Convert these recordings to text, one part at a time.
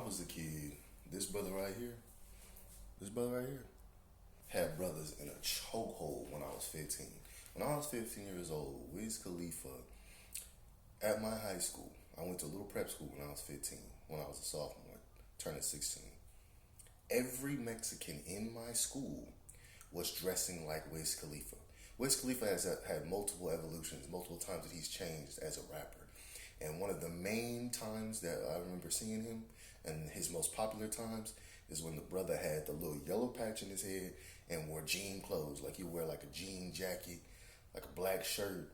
was a kid, this brother right here, this brother right here, had brothers in a chokehold when I was 15. When I was 15 years old, Wiz Khalifa at my high school, I went to a little prep school when I was 15, when I was a sophomore, turning 16. Every Mexican in my school was dressing like Wiz Khalifa. Wiz Khalifa has had multiple evolutions, multiple times that he's changed as a rapper. And one of the main times that I remember seeing him, and his most popular times, is when the brother had the little yellow patch in his head and wore jean clothes. Like he would wear like a jean jacket, like a black shirt,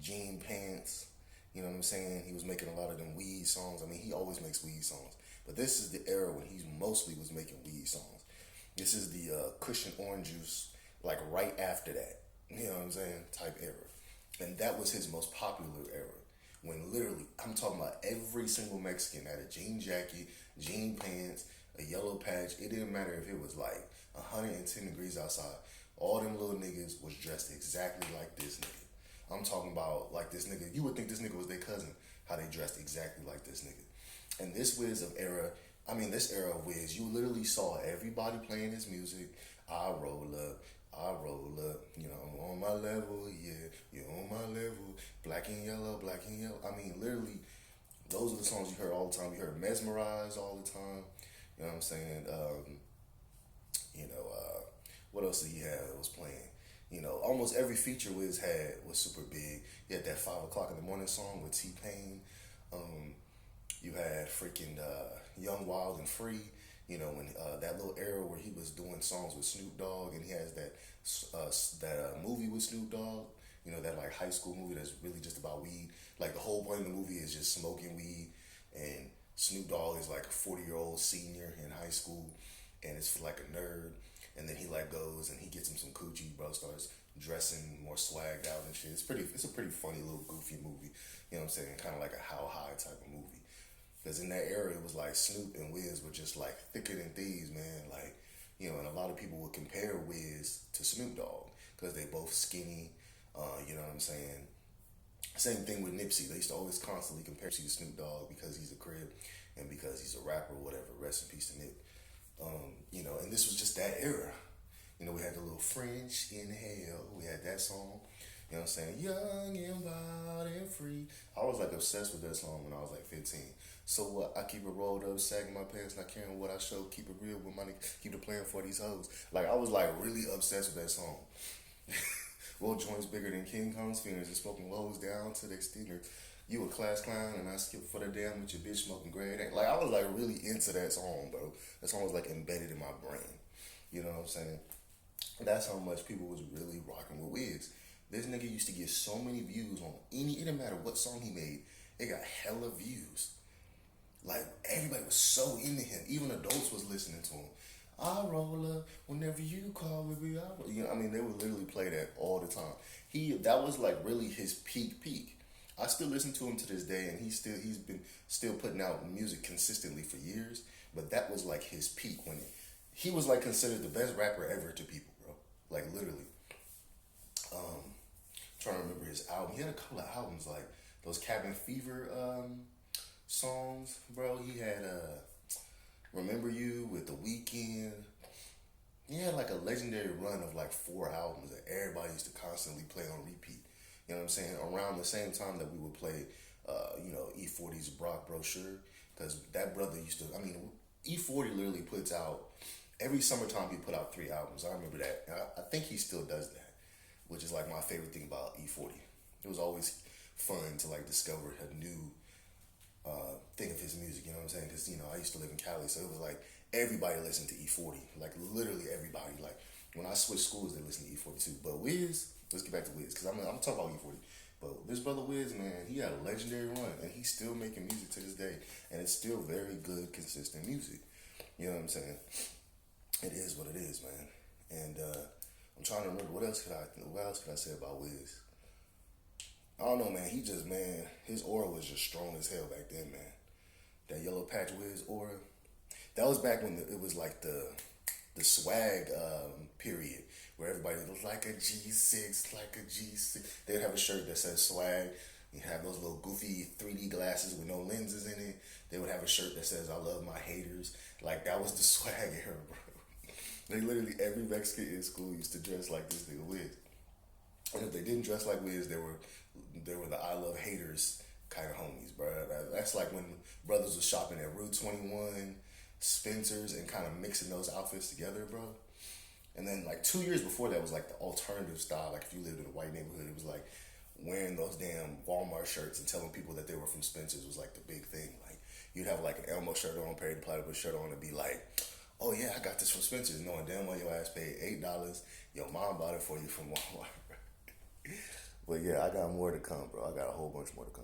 jean pants. You know what I'm saying? He was making a lot of them weed songs. I mean, he always makes weed songs. But this is the era when he mostly was making weed songs. This is the cushion orange juice, like right after that. You know what I'm saying? Type era. And that was his most popular era. When literally, I'm talking about every single Mexican had a jean jacket, jean pants, a yellow patch. It didn't matter if it was like 110 degrees outside. All them little niggas was dressed exactly like this nigga. I'm talking about like this nigga. You would think this nigga was their cousin, how they dressed exactly like this nigga. And this this era of Wiz, you literally saw everybody playing his music. I roll up, you know, I'm on my level, yeah, you're on my level, black and yellow, black and yellow. I mean, literally, those are the songs you heard all the time. You heard Mesmerize all the time, you know what I'm saying? What else did he have that was playing? You know, almost every feature Wiz had was super big. He had that 5 o'clock in the morning song with T-Pain. You had freaking Young, Wild, and Free. You know, when that little era where he was doing songs with Snoop Dogg, and he has that movie with Snoop Dogg. You know, that like high school movie that's really just about weed. Like the whole point of the movie is just smoking weed, and Snoop Dogg is like a 40-year-old senior in high school, and it's like a nerd. And then he like goes and he gets him some coochie, bro. Starts dressing more swagged out and shit. It's a pretty funny little goofy movie. You know what I'm saying? Kind of like a How High type of movie. Because in that era, it was like Snoop and Wiz were just like thicker than thieves, man. Like, you know, and a lot of people would compare Wiz to Snoop Dogg because they both skinny. You know what I'm saying? Same thing with Nipsey. They used to always constantly compare Nipsey to Snoop Dogg because he's a crib and because he's a rapper or whatever. Rest in peace to Nip. You know, and this was just that era. You know, we had the little French Inhale. We had that song. You know what I'm saying? Young and wild and free. I was like obsessed with that song when I was like 15. So what? I keep it rolled up, sagging my pants, not caring what I show. Keep it real with money. Keep it playing for these hoes. Like I was like really obsessed with that song. Roll joints bigger than King Kong's fingers and smoking lows down to the extender. You a class clown and I skip for the damn with your bitch smoking grade. Like I was like really into that song, bro. That song was like embedded in my brain. You know what I'm saying? That's how much people was really rocking with Wiz. This nigga used to get so many views on it didn't matter what song he made, it got hella views. Like everybody was so into him. Even adults was listening to him. I roll up whenever you call me. You know, I mean, they would literally play that all the time. That was like really his peak. I still listen to him to this day, and he's been still putting out music consistently for years. But that was like his peak when he was like considered the best rapper ever to people, bro. Like literally. Trying to remember his album. He had a couple of albums like those Cabin Fever songs, bro. He had Remember You with The Weeknd. He had like a legendary run of like 4 albums that everybody used to constantly play on repeat. You know what I'm saying? Around the same time that we would play, E40's Brock Brochure, because that brother used to. I mean, E40 literally puts out every summertime. He put out 3 albums. I remember that. And I think he still does that, which is like my favorite thing about E40. It was always fun to like discover a new thing of his music. You know what I'm saying? Because I used to live in Cali, so it was like everybody listened to E40. Like literally everybody. Like when I switched schools, they listened to E40 too. But Wiz, let's get back to Wiz, because I'm talking about E40. But this brother Wiz, man, he had a legendary run, and he's still making music to this day, and it's still very good, consistent music. You know what I'm saying? It is what it is, man. And I'm trying to remember what else could I say about Wiz? I don't know, man. His aura was just strong as hell back then, man. That yellow patch Wiz aura. That was back when it was like the swag period, where everybody was like a G6, like a G6. They'd have a shirt that says swag. You have those little goofy 3D glasses with no lenses in it. They would have a shirt that says "I love my haters." Like that was the swag era, bro. They literally every Mexican in school used to dress like this nigga Wiz. And if they didn't dress like Wiz, they were the I love haters kind of homies, bro. That's like when brothers was shopping at Route 21, Spencer's, and kind of mixing those outfits together, bro. And then like 2 years before that was like the alternative style. Like if you lived in a white neighborhood, it was like wearing those damn Walmart shirts and telling people that they were from Spencer's was like the big thing. Like you'd have like an Elmo shirt on, Perry the Platypus shirt on, and be like, "Oh yeah, I got this from Spencer's," knowing damn well your ass paid $8. Your mom bought it for you from Walmart. But yeah, I got more to come, bro. I got a whole bunch more to come.